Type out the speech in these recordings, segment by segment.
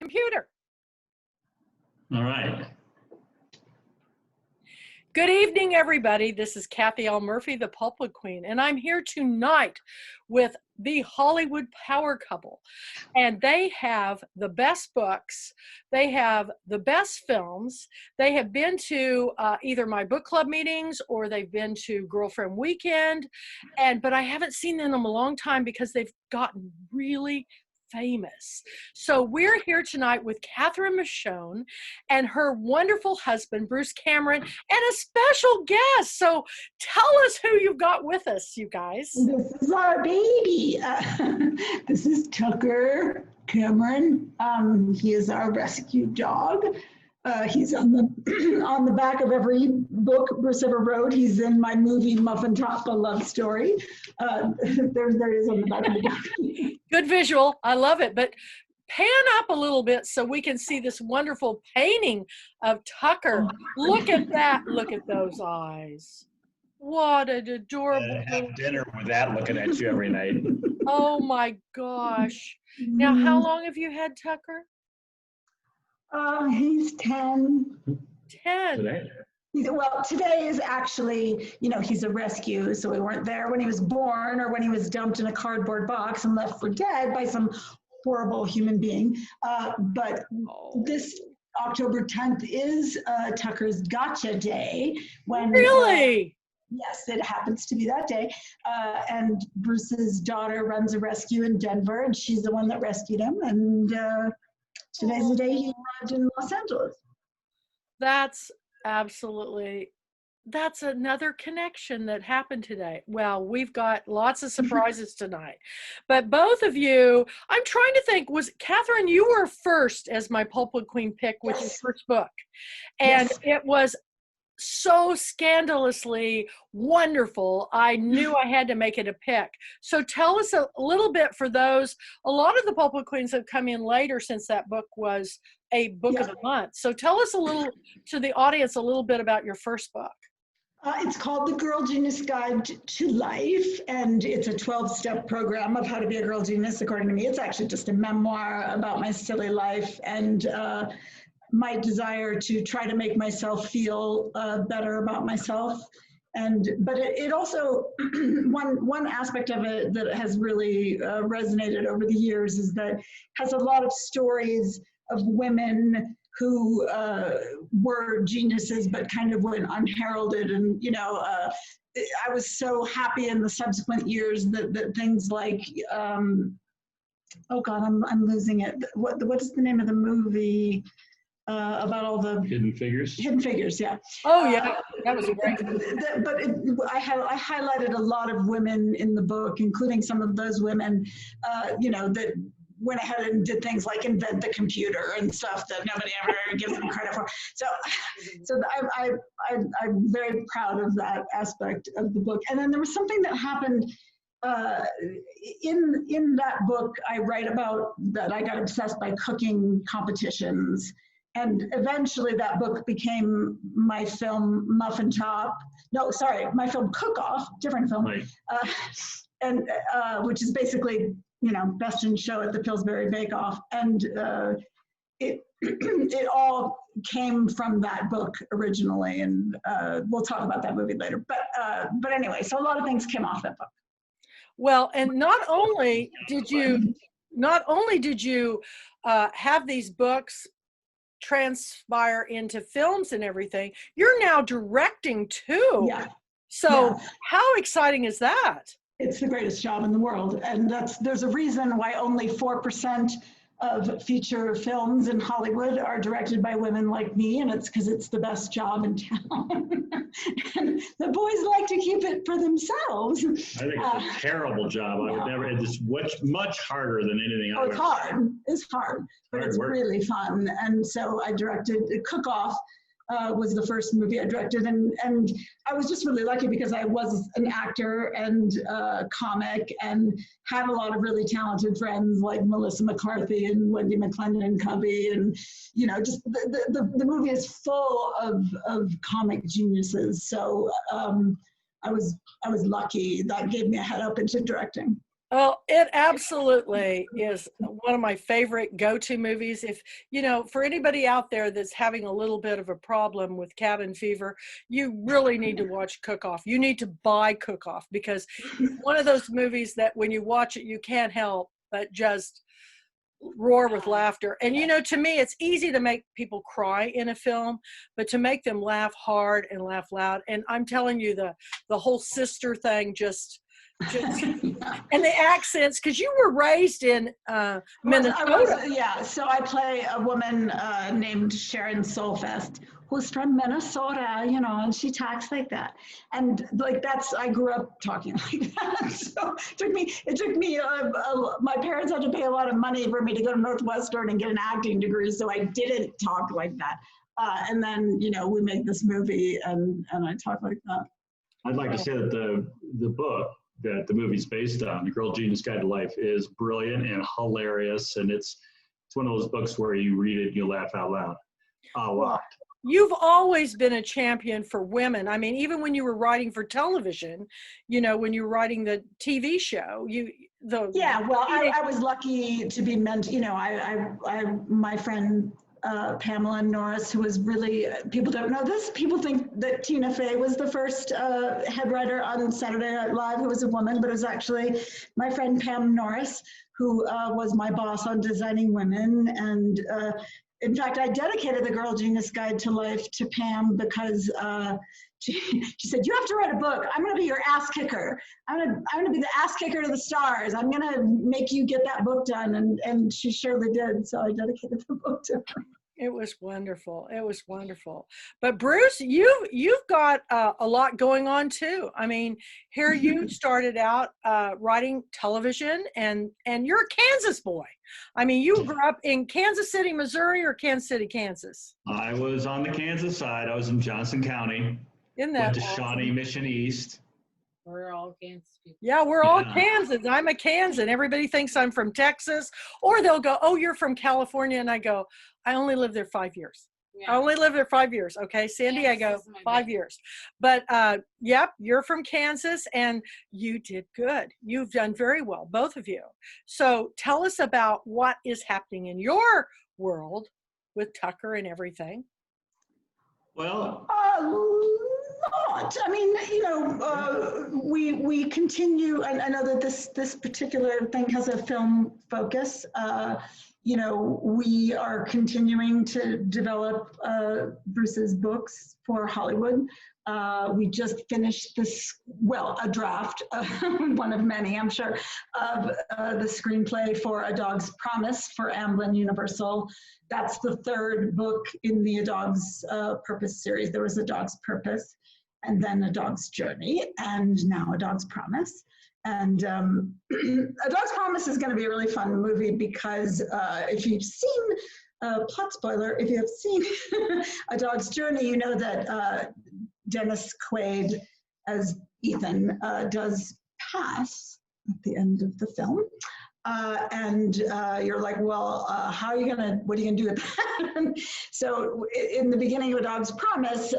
Computer. All right. Good evening, everybody. This is Kathy L. Murphy, the Pulpwood Queen, and I'm here tonight with the Hollywood power couple. And they have the best books. They have the best films. They have been to either my book club meetings or they've been to Girlfriend Weekend. But I haven't seen them in a long time because they've gotten really famous. So we're here tonight with Cathryn Michon and her wonderful husband, Bruce Cameron, and a special guest. So tell us who you've got with us, you guys. This is our baby. This is Tucker Cameron. He is our rescue dog. He's on the back of every book Bruce ever wrote. He's in my movie Muffin, a love story. There he is on the back of the book. Good visual. I love it. But pan up a little bit so we can see this wonderful painting of Tucker. Look at that. Look at those eyes. What an adorable. Have dinner with that looking at you every night. Oh my gosh. Now, how long have you had Tucker? He's 10. 10. Today? Well, today is actually, he's a rescue, so we weren't there when he was born or when he was dumped in a cardboard box and left for dead by some horrible human being. But this October 10th is Tucker's Gotcha Day. Really? Yes, it happens to be that day. And Bruce's daughter runs a rescue in Denver, and she's the one that rescued him. And today's the day he arrived in Los Angeles. That's another connection that happened today. Well, we've got lots of surprises tonight. But both of you, I'm trying to think, was Cathryn, you were first as my Pulpwood Queen pick with your first book. And it was so scandalously wonderful. I knew I had to make it a pick. So tell us a little bit for those. A lot of the Pulpwood Queens have come in later since that book was a book of the month. So tell us a little to the audience a little bit about your first book. It's called The Girl Genius Guide to Life, and it's a 12-step program of how to be a girl genius, according to me. It's actually just a memoir about my silly life and my desire to try to make myself feel better about myself. But it also, one aspect of it that has really resonated over the years is that it has a lot of stories of women who were geniuses but kind of went unheralded. And, I was so happy in the subsequent years that things like, oh God, I'm losing it. What is the name of the movie? About all the Hidden Figures. Hidden Figures, yeah. Oh yeah, that was great. I highlighted a lot of women in the book, including some of those women, that went ahead and did things like invent the computer and stuff that nobody ever gives them credit for. So I'm very proud of that aspect of the book. And then there was something that happened in that book. I write about that I got obsessed by cooking competitions. And eventually that book became my film Muffin my film Cook Off, different film. Right. Which is basically, best in show at the Pillsbury Bake Off. And it all came from that book originally. And we'll talk about that movie later. But anyway, so a lot of things came off that book. Well, and not only did you have these books transpire into films and everything, you're now directing too. Yeah. So how exciting is that? It's the greatest job in the world. And there's a reason why only 4% of feature films in Hollywood are directed by women like me, and it's because it's the best job in town. And the boys like to keep it for themselves. I think it's a terrible job. I would never. It's much harder than anything else. It's hard. It's hard, but it's really fun. And so I directed Cook Off. Was the first movie I directed, and I was just really lucky because I was an actor and comic and had a lot of really talented friends like Melissa McCarthy and Wendy McClendon Covey, and just the movie is full of comic geniuses. So I was lucky. That gave me a head up into directing. Oh, it absolutely is one of my favorite go-to movies. If, for anybody out there that's having a little bit of a problem with cabin fever, you really need to watch Cook Off. You need to buy Cook Off because it's one of those movies that when you watch it, you can't help but just roar with laughter. And, to me, it's easy to make people cry in a film, but to make them laugh hard and laugh loud. And I'm telling you, the whole sister thing just and the accents, because you were raised in Minnesota. Yeah, so I play a woman named Sharon Solfest, who's from Minnesota, and she talks like that. And I grew up talking like that. So it took me, my parents had to pay a lot of money for me to go to Northwestern and get an acting degree, so I didn't talk like that. And then, we make this movie and I talk like that. I'd like to say that the book that the movie's based on, The Girl Genius Guide to Life, is brilliant and hilarious. And it's one of those books where you read it and you laugh out loud a lot. You've always been a champion for women. I mean, even when you were writing for television, when you were writing the TV show, I was lucky to be meant, my friend, Pamela Norris, who was really, people don't know this, people think that Tina Fey was the first head writer on Saturday Night Live who was a woman, but it was actually my friend Pam Norris, who was my boss on Designing Women. And in fact, I dedicated The Girl Genius Guide to Life to Pam because she said, you have to write a book. I'm going to be your ass kicker. I'm going to be the ass kicker to the stars. I'm going to make you get that book done. And she surely did. So I dedicated the book to her. It was wonderful. It was wonderful. But Bruce, you've got a lot going on too. I mean, here you started out writing television, and you're a Kansas boy. I mean, you grew up in Kansas City, Missouri, or Kansas City, Kansas? I was on the Kansas side. I was in Johnson County. Isn't that went to awesome? Shawnee Mission East. We're all Kansas people. Yeah, we're all Kansas. I'm a Kansan. Everybody thinks I'm from Texas, or they'll go, oh, you're from California. And I go, I only lived there 5 years. Yeah. I only lived there 5 years. Okay, Sandy, Kansas, I go 5 years. But yep, you're from Kansas and you did good. You've done very well, both of you. So tell us about what is happening in your world with Tucker and everything. Well, lot. I mean, we continue. I know that this particular thing has a film focus. We are continuing to develop Bruce's books for Hollywood. We just finished a draft, one of many, I'm sure, of the screenplay for A Dog's Promise for Amblin Universal. That's the third book in the A Dog's Purpose series. There was A Dog's Purpose, and then A Dog's Journey, and now A Dog's Promise. And A Dog's Promise is going to be a really fun movie because if you've seen, plot spoiler, if you have seen A Dog's Journey, you know that Dennis Quaid as Ethan does pass at the end of the film. And you're like, well, what are you gonna do with that? So in the beginning of A Dog's Promise,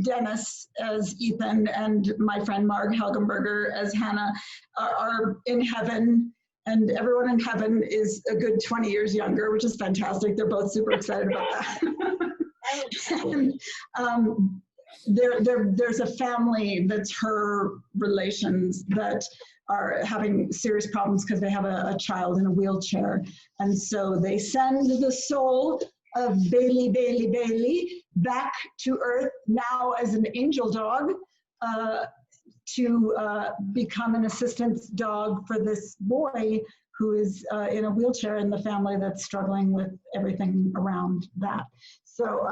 Dennis as Ethan and my friend Marg Helgenberger as Hannah are in heaven, and everyone in heaven is a good 20 years younger, which is fantastic. They're both super excited about that. And, there's a family that's her relations that are having serious problems because they have a child in a wheelchair. And so they send the soul of Bailey back to Earth now as an angel dog to become an assistance dog for this boy who is in a wheelchair in the family that's struggling with everything around that. So,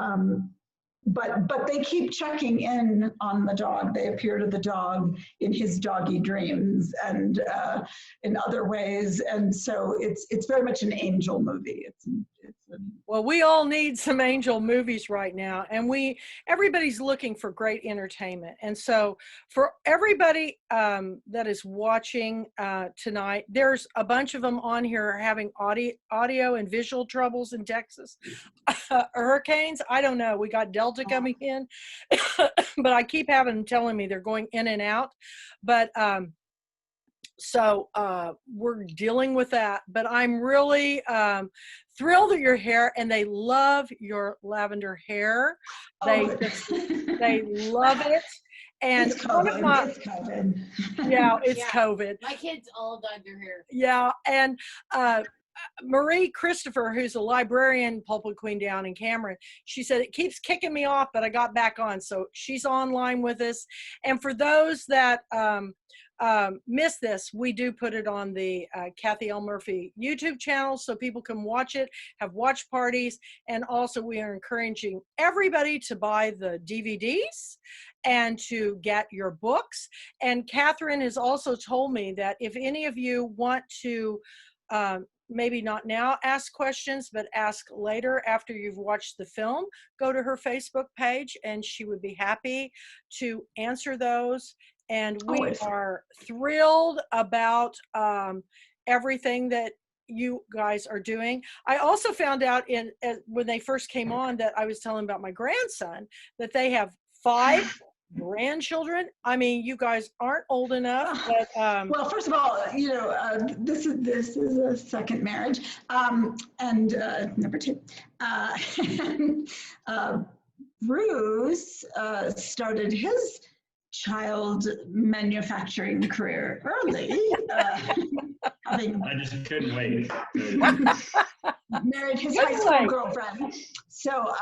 but they keep checking in on the dog. They appear to the dog in his doggy dreams and in other ways. And so it's very much an angel movie. Well, we all need some angel movies right now, and everybody's looking for great entertainment. And so for everybody that is watching tonight, there's a bunch of them on here having audio and visual troubles in Texas. Hurricanes, I don't know. We got Delta coming in, but I keep having them telling me they're going in and out. But So we're dealing with that, but I'm really thrilled at your hair, and they love your lavender hair. They they love it. And It's one of COVID. my, It's COVID. yeah, it's Yeah. COVID. My kids all dyed their hair. Yeah, and Marie Christopher, who's a librarian, Pulpwood Queen down in Cameron, she said it keeps kicking me off, but I got back on. So she's online with us. And for those that miss this, we do put it on the Cathy L. Murphy YouTube channel so people can watch it, have watch parties. And also we are encouraging everybody to buy the DVDs and to get your books. And Cathryn has also told me that if any of you want to maybe not now ask questions, but ask later after you've watched the film, go to her Facebook page and she would be happy to answer those. And we Always. are thrilled about everything that you guys are doing. I also found out when they first came on that I was telling about my grandson, that they have 5 grandchildren. I mean, you guys aren't old enough, but Well, first of all, this is a second marriage, and number 2. And, Bruce started his child manufacturing career early, having I just couldn't wait. married his Good high school boy. girlfriend. So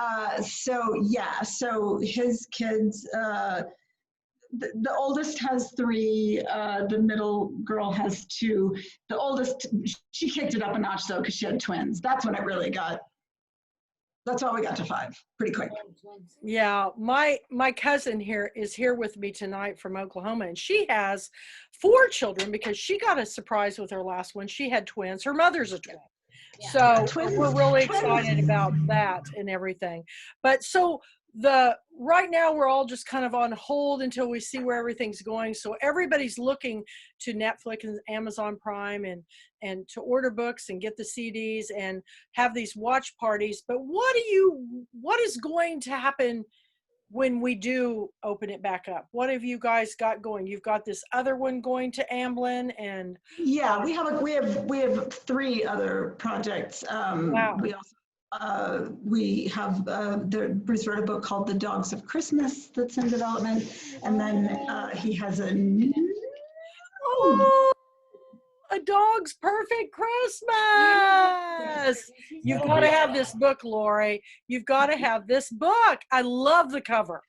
his kids. The oldest has 3. The middle girl has 2. The oldest, she kicked it up a notch though because she had twins. That's when it really got. That's how we got to 5 pretty quick. yeah, my cousin here is here with me tonight from Oklahoma, and she has 4 children because she got a surprise with her last one. She had twins. Her mother's a twin. Yeah. So Twins. we're really excited about that and everything. But so right now we're all just kind of on hold until we see where everything's going. So everybody's looking to Netflix and Amazon Prime and to order books and get the CDs and have these watch parties. But what is going to happen when we do open it back up? What have you guys got going? You've got this other one going to Amblin, and Yeah, we have 3 other projects. Wow. We have Bruce wrote a book called The Dogs of Christmas that's in development, and then he has a oh, A Dog's Perfect Christmas. You've got to have this book, Lori. You've got to have this book. I love the cover.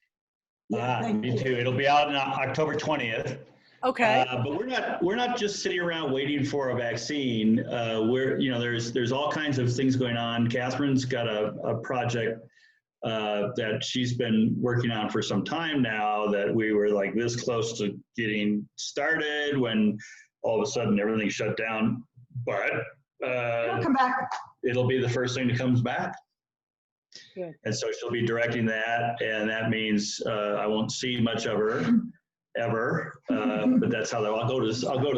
Me too. It'll be out on October 20th. Okay. But we're not just sitting around waiting for a vaccine. There's all kinds of things going on. Cathryn's got a project that she's been working on for some time now that we were like this close to getting started when all of a sudden everything shut down. But It'll come back. it'll be the first thing that comes back. Good. And so she'll be directing that, and that means I won't see much of her ever. But that's how I'll go to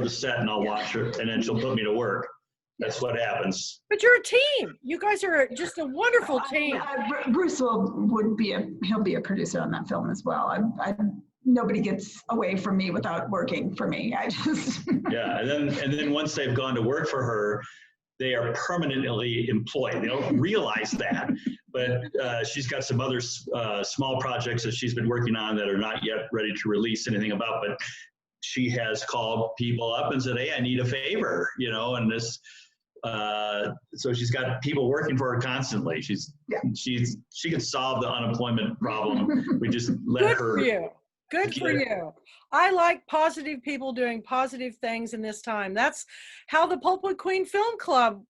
the set and I'll watch her, and then she'll put me to work. That's what happens. But you're a team. You guys are just a wonderful team. Bruce he'll be a producer on that film as well. Nobody gets away from me without working for me. I just Yeah, and then once they've gone to work for her, they are permanently employed. They don't realize that, but she's got some other small projects that she's been working on that are not yet ready to release anything about, but she has called people up and said, hey, I need a favor, and this, so she's got people working for her constantly. She can solve the unemployment problem. We just let Good her. for you. Good for you. I like positive people doing positive things in this time. That's how the Pulpwood Queen Film Club,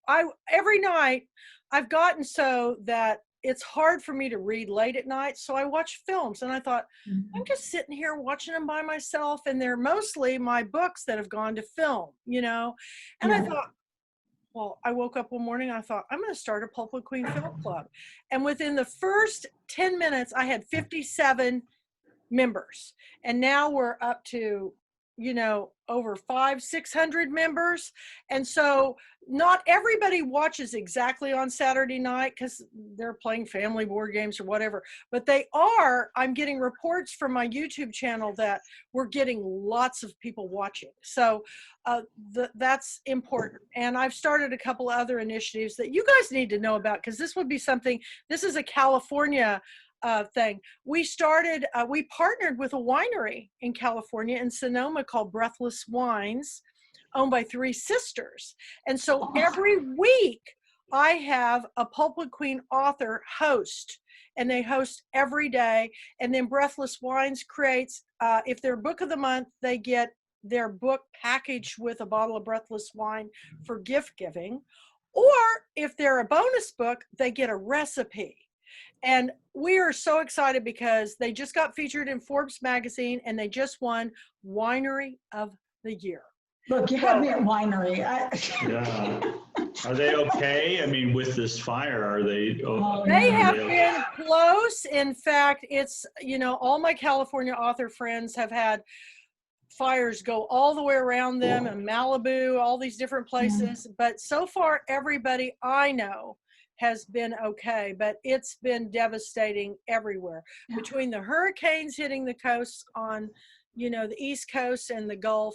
every night I've gotten so that it's hard for me to read late at night. So I watch films, and I thought, I'm just sitting here watching them by myself. And they're mostly my books that have gone to film, And I thought, well, I woke up one morning, I thought, I'm going to start a Pulpwood Queen Film Club. And within the first 10 minutes, I had 57 members, and now we're up to over 500-600 members. And so not everybody watches exactly on Saturday night because they're playing family board games or whatever, but I'm getting reports from my YouTube channel that we're getting lots of people watching. So that's important. And I've started a couple other initiatives that you guys need to know about, because this would be something, this is a California thing. We partnered with a winery in California, in Sonoma, called Breathless Wines, owned by 3 sisters. And so every week I have a Pulpwood Queen author host, and they host every day. And then Breathless Wines creates, if they're book of the month, they get their book packaged with a bottle of Breathless wine for gift giving. Or if they're a bonus book, they get a recipe. And we are so excited because they just got featured in Forbes magazine, and they just won Winery of the Year. Look, you had me at winery. Yeah. Are they okay? I mean, with this fire, are they? They have been close. In fact, it's, all my California author friends have had fires go all the way around them, in Malibu, all these different places. But so far, everybody I know has been okay, but it's been devastating everywhere. Between the hurricanes hitting the coast on, the East Coast and the Gulf,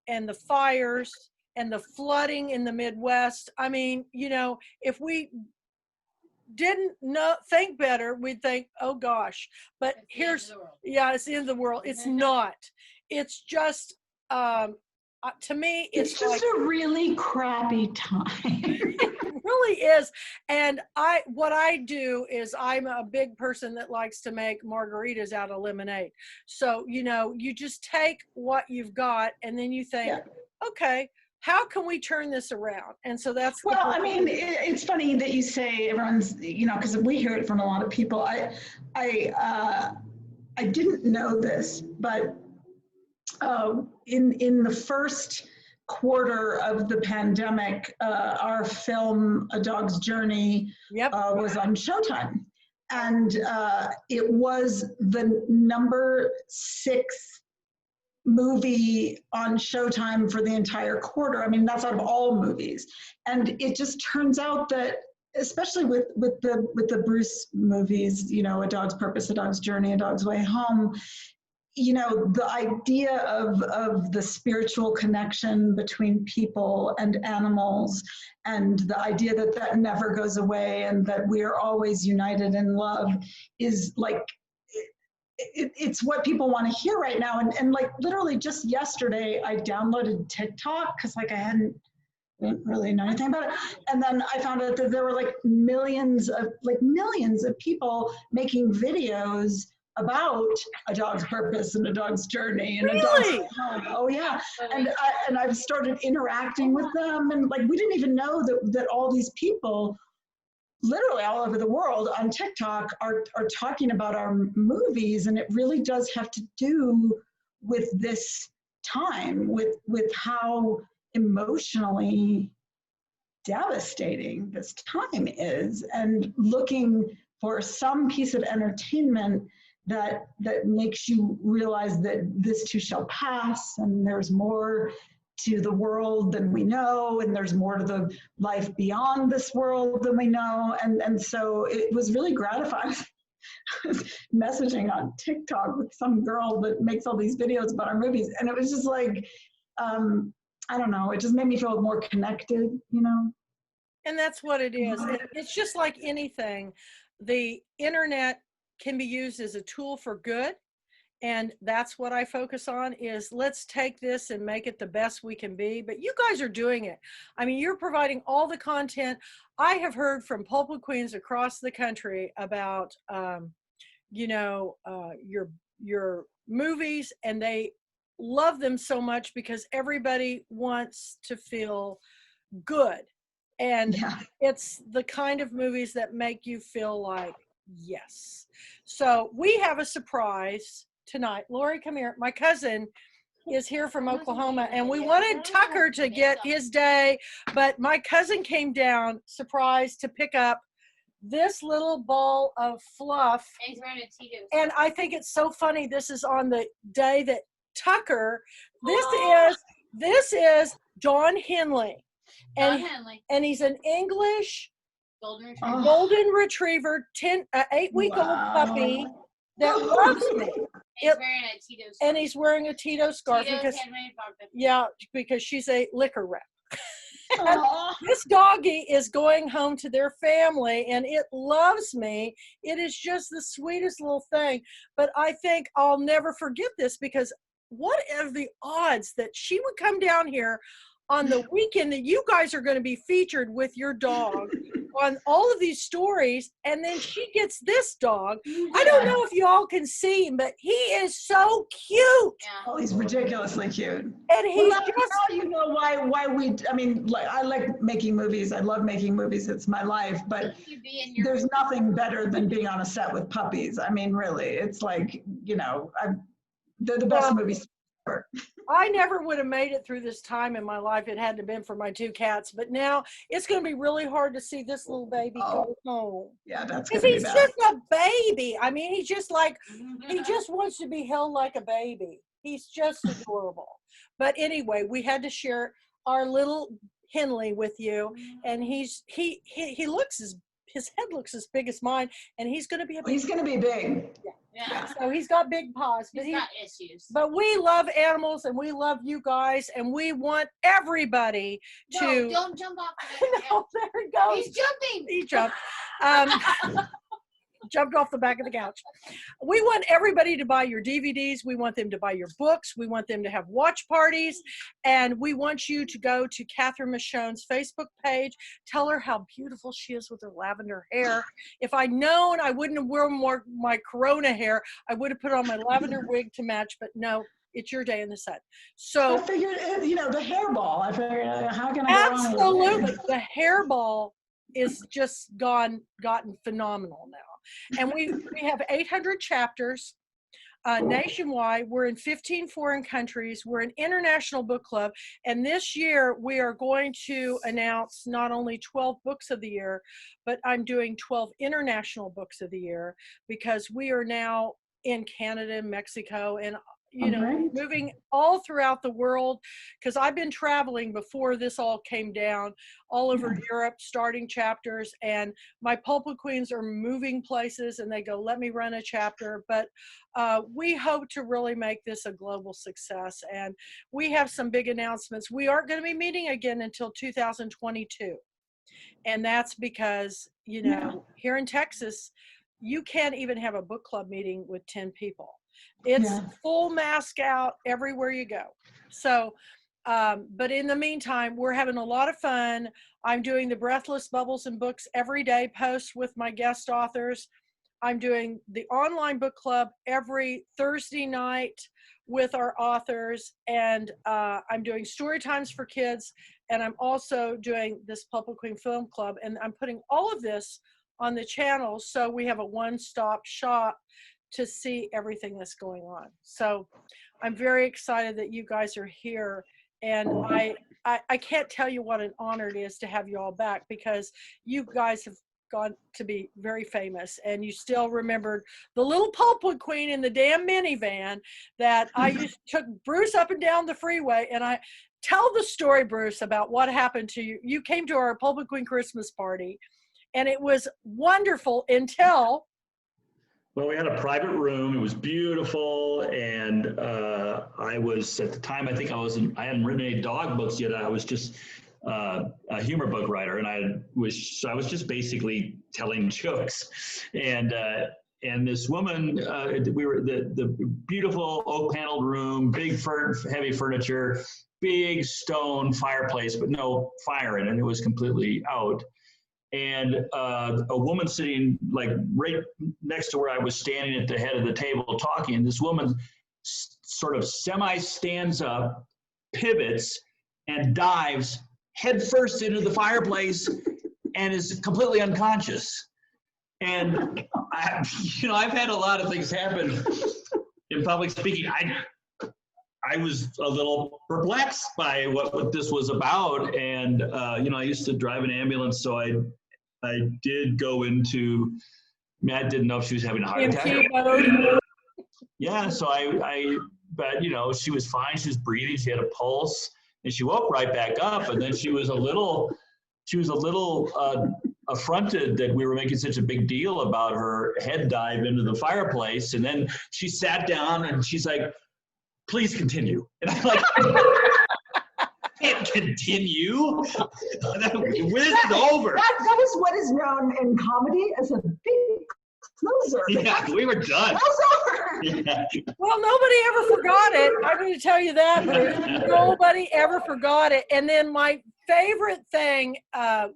and the fires and the flooding in the Midwest. I mean, if we didn't think better, we'd think, oh gosh. But it's the end of the world. It's not. It's just, to me, it's just a really crappy time. It really is. And what I do is, I'm a big person that likes to make margaritas out of lemonade. So, you just take what you've got, and then you think, okay, how can we turn this around? And so that's I mean, it's funny that you say everyone's, because we hear it from a lot of people. I didn't know this, but in the first quarter of the pandemic, our film A Dog's Journey was on Showtime, and it was the number 6 movie on Showtime for the entire quarter. I mean, that's out of all movies. And it just turns out that, especially with the Bruce movies, A Dog's Purpose, A Dog's Journey, A Dog's Way Home, the idea of the spiritual connection between people and animals, and the idea that never goes away, and that we are always united in love, is like, it's what people want to hear right now. And like literally just yesterday, I downloaded TikTok because I didn't really know anything about it. And then I found out that there were millions of people making videos about A Dog's Purpose and A Dog's Journey and A Dog's Home. Oh yeah. And I've started interacting with them, and we didn't even know that all these people literally all over the world on TikTok are talking about our movies. And it really does have to do with this time, with how emotionally devastating this time is, and looking for some piece of entertainment that makes you realize that this too shall pass, and there's more to the world than we know, and there's more to the life beyond this world than we know. And so it was really gratifying. I was messaging on TikTok with some girl that makes all these videos about our movies, and it was just I don't know, it just made me feel more connected, And that's what it is. It's just like anything. The internet can be used as a tool for good. And that's what I focus on, is let's take this and make it the best we can be. But you guys are doing it. I mean, you're providing all the content. I have heard from Pulpwood Queens across the country about, your movies, and they love them so much because everybody wants to feel good. And it's the kind of movies that make you feel like, yes. So we have a surprise tonight. Lori, come here. My cousin is here from Oklahoma, and we wanted Tucker to get his day, but my cousin came down, surprise, to pick up this little ball of fluff. And he's wearing a Tito's. And I think it's so funny. This is on the day that Tucker. This is Don Henley. Don Henley. And he's an English Golden Retriever. golden retriever, 8-week-old puppy that loves me. He's wearing a Tito scarf. And he's wearing a Tito scarf Tito's handmade puppy. because she's a liquor rep. This doggy is going home to their family and it loves me. It is just the sweetest little thing. But I think I'll never forget this, because what are the odds that she would come down here on the weekend that you guys are going to be featured with your dog on all of these stories, and then she gets this dog. I don't know if you all can see him, but he is so cute. Yeah. Oh, he's ridiculously cute. And he's Well, now you know why we, I mean, like, I like making movies. I love making movies. It's my life. But there's nothing better than being on a set with puppies. I mean, really, it's like, you know, they're the best movies ever. I never would have made it through this time in my life. It hadn't been for my 2 cats. But now it's going to be really hard to see this little baby go home. Yeah, that's because gonna be he's bad. just a baby. I mean, he just wants to be held like a baby. He's just adorable. But anyway, we had to share our little Henley with you, and he looks his head looks as big as mine, and he's going to be He's going to be big. Yeah. So he's got big paws, but He's got issues. But we love animals, and we love you guys, and we want everybody to. No, don't jump off. No, there he goes. He's jumping. He jumped. Jumped off the back of the couch. We want everybody to buy your DVDs. We want them to buy your books. We want them to have watch parties. And we want you to go to Cathryn Michon's Facebook page. Tell her how beautiful she is with her lavender hair. If I'd known I wouldn't have worn my Corona hair, I would have put on my lavender wig to match. But no, it's your day in the sun. So I figured, you know, the hairball. I figured, how can I go on absolutely, with the hairball is just gotten phenomenal now. And we have 800 chapters nationwide. We're in 15 foreign countries. We're an international book club. And this year we are going to announce not only 12 books of the year, but I'm doing 12 international books of the year, because we are now in Canada and Mexico and moving all throughout the world, because I've been traveling before this all came down all over Europe, starting chapters, and my Pulpwood Queens are moving places, and they go, let me run a chapter. But we hope to really make this a global success, and we have some big announcements. We aren't going to be meeting again until 2022, and that's because, here in Texas, you can't even have a book club meeting with 10 people. It's full mask out everywhere you go. So, but in the meantime, we're having a lot of fun. I'm doing the Breathless Bubbles and Books every day post with my guest authors. I'm doing the online book club every Thursday night with our authors. And I'm doing story times for kids. And I'm also doing this Pulpwood Queen Film Club. And I'm putting all of this on the channel, so we have a one-stop shop to see everything that's going on. So I'm very excited that you guys are here. And I can't tell you what an honor it is to have you all back, because you guys have gone to be very famous, and you still remembered the little Pulpwood Queen in the damn minivan that took Bruce up and down the freeway. And I tell the story, Bruce, about what happened to you. You came to our Pulpwood Queen Christmas party, and it was wonderful until. Well, we had a private room. It was beautiful, and I was at the time. I think I hadn't written any dog books yet. I was just a humor book writer, and I was just basically telling jokes. And this woman, we were the beautiful oak paneled room, big heavy furniture, big stone fireplace, but no fire in it. It was completely out. And a woman sitting like right next to where I was standing at the head of the table talking, this woman sort of stands up, pivots, and dives headfirst into the fireplace and is completely unconscious. And I've had a lot of things happen in public speaking. I was a little perplexed by what this was about. And, I used to drive an ambulance, so I did go into, I didn't know if she was having a heart attack. Yeah, so I but she was fine. She was breathing. She had a pulse, and she woke right back up. And then she was a little affronted that we were making such a big deal about her head dive into the fireplace. And then she sat down and she's like, "Please continue." And I'm like, "Can't continue. When is it over?" That is what is known in comedy as a big closer. Yeah, we were done. Yeah. Well, nobody ever forgot it. I'm going to tell you that, Bruce. Nobody ever forgot it. And then my favorite thing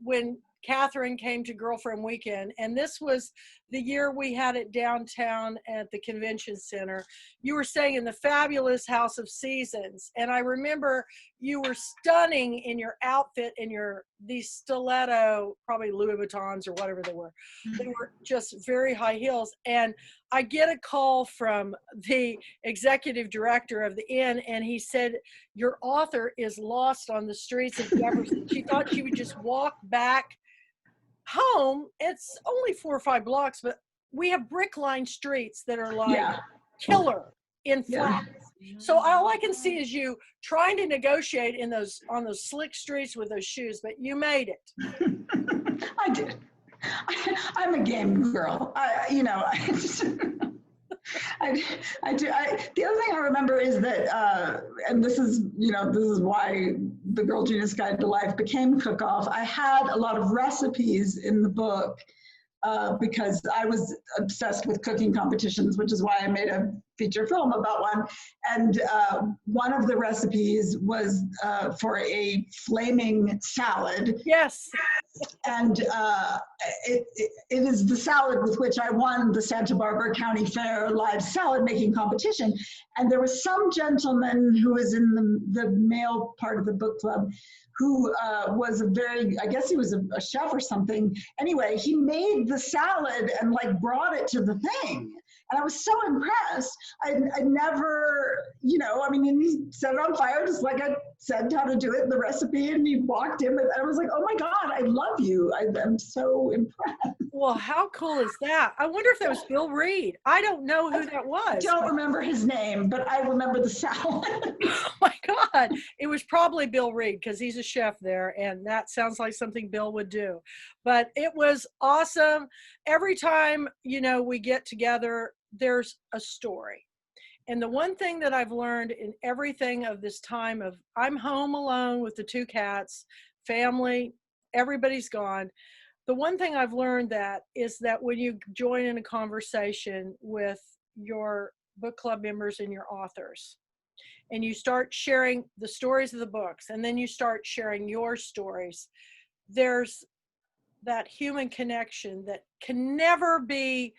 when Cathryn came to Girlfriend Weekend, and this was the year we had it downtown at the convention center, you were staying in the fabulous House of Seasons. And I remember you were stunning in your outfit and these stiletto, probably Louis Vuittons or whatever they were. They were just very high heels. And I get a call from the executive director of the inn, and he said, "Your author is lost on the streets of Jefferson." She thought she would just walk back home. It's only 4 or 5 blocks, but we have brick-lined streets that are like killer in flats. So all I can see is you trying to negotiate on those slick streets with those shoes, but you made it. I did. I'm a game girl. I do. The other thing I remember is that, and this is why the Girl Genius Guide to Life became Cook-Off. I had a lot of recipes in the book because I was obsessed with cooking competitions, which is why I made a feature film about one. And one of the recipes was for a flaming salad. Yes. And it is the salad with which I won the Santa Barbara County Fair live salad making competition. And there was some gentleman who was in the male part of the book club who was I guess he was a chef or something. Anyway, he made the salad and brought it to the thing. And I was so impressed. I never, and he set it on fire just like I said how to do it in the recipe, and he walked in and I was like, "Oh my God, I love you. I'm so impressed." Well, how cool is that? I wonder if that was Bill Reed. I don't know who that was. I don't remember his name, but I remember the salad. Oh my God. It was probably Bill Reed because he's a chef there, and that sounds like something Bill would do. But it was awesome. Every time, we get together, there's a story. And the one thing that I've learned in everything of this time of I'm home alone with the 2 cats, family, everybody's gone. The one thing I've learned is that when you join in a conversation with your book club members and your authors, and you start sharing the stories of the books, and then you start sharing your stories, there's that human connection that can never be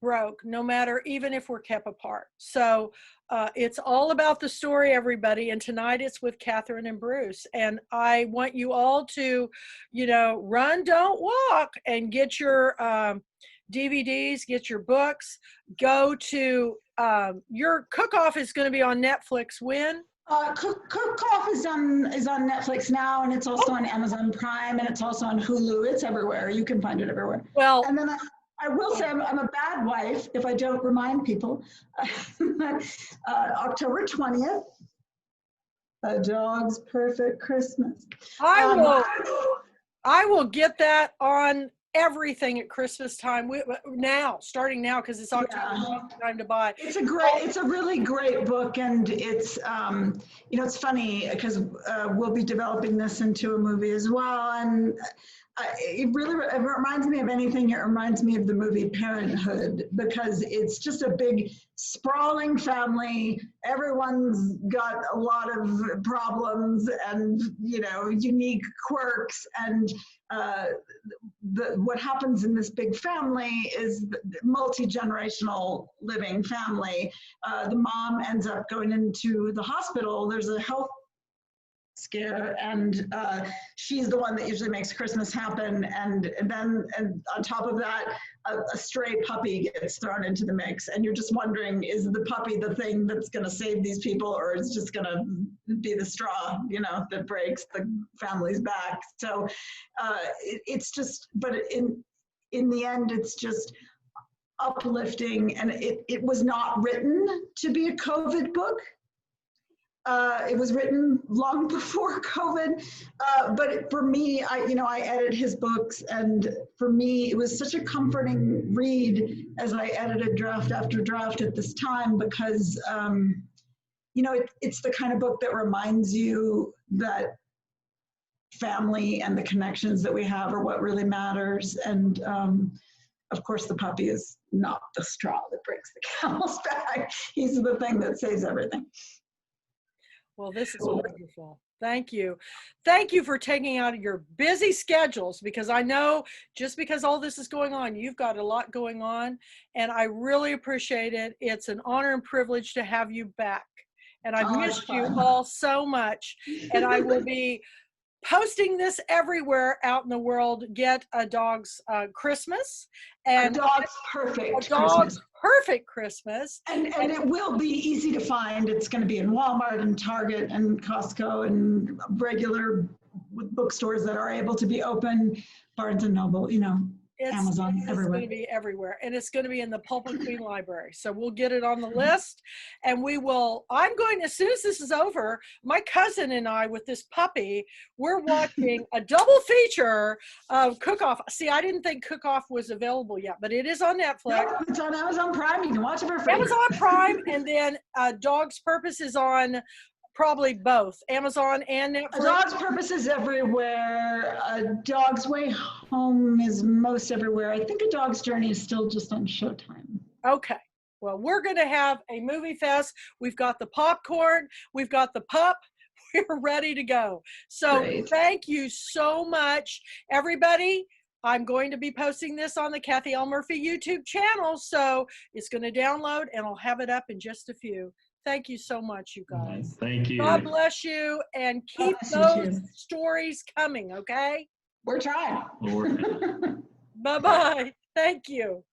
broke, no matter, even if we're kept apart. So it's all about the story, everybody. And tonight it's with Cathryn and Bruce. And I want you all to, run, don't walk, and get your DVDs, get your books, go to your Cook-Off is going to be on Netflix when? Cook-Off is on Netflix now, and it's also on Amazon Prime, and it's also on Hulu. It's everywhere. You can find it everywhere. Well, and then I will say I'm a bad wife if I don't remind people. October 20th, A Dog's Perfect Christmas. I will get that on everything at Christmas time starting now, because it's October, time to buy. It's a really great book, and it's it's funny because we'll be developing this into a movie as well, and it reminds me of anything. It reminds me of the movie Parenthood, because it's just a big sprawling family. Everyone's got a lot of problems and unique quirks, and what happens in this big family is multi-generational living family. The mom ends up going into the hospital. There's a health scare, and she's the one that usually makes Christmas happen, and on top of that, a stray puppy gets thrown into the mix, and you're just wondering, is the puppy the thing that's going to save these people, or is just going to be the straw that breaks the family's back? So it's just, but in the end, it's just uplifting, and it was not written to be a COVID book. It was written long before COVID, but for me, I edit his books, and for me, it was such a comforting read as I edited draft after draft at this time, because it's the kind of book that reminds you that family and the connections that we have are what really matters. And of course, the puppy is not the straw that breaks the camel's back. He's the thing that saves everything. Well, this is wonderful. Thank you. Thank you for taking out of your busy schedules, because I know just because all this is going on, you've got a lot going on, and I really appreciate it. It's an honor and privilege to have you back. And I've missed you all so much, and I will be posting this everywhere out in the world. Get a dog's Christmas, and a dog's perfect Christmas. Perfect Christmas. And it will be easy to find. It's going to be in Walmart and Target and Costco and regular bookstores that are able to be open, Barnes and Noble, Amazon, everywhere. It's going to be everywhere, and it's going to be in the Pulpwood Queen Library. So we'll get it on the list, and I'm going, as soon as this is over, my cousin and I, with this puppy, we're watching a double feature of Cook Off. See, I didn't think Cook Off was available yet, but it is on Netflix. No, it's on Amazon Prime. You can watch it for free. Amazon Prime, and then Dog's Purpose is on probably both Amazon and Netflix. A Dog's Purpose is everywhere. A Dog's Way Home is most everywhere. I think A Dog's Journey is still just on Showtime. Okay. Well, we're going to have a movie fest. We've got the popcorn. We've got the pup. We're ready to go. So Great. Thank you so much, everybody. I'm going to be posting this on the Cathy L. Murphy YouTube channel, so it's going to download, and I'll have it up in just a few. Thank you so much, you guys. Thank you. God bless you, and keep those stories coming, okay? We're trying. We're working. Bye-bye. Thank you.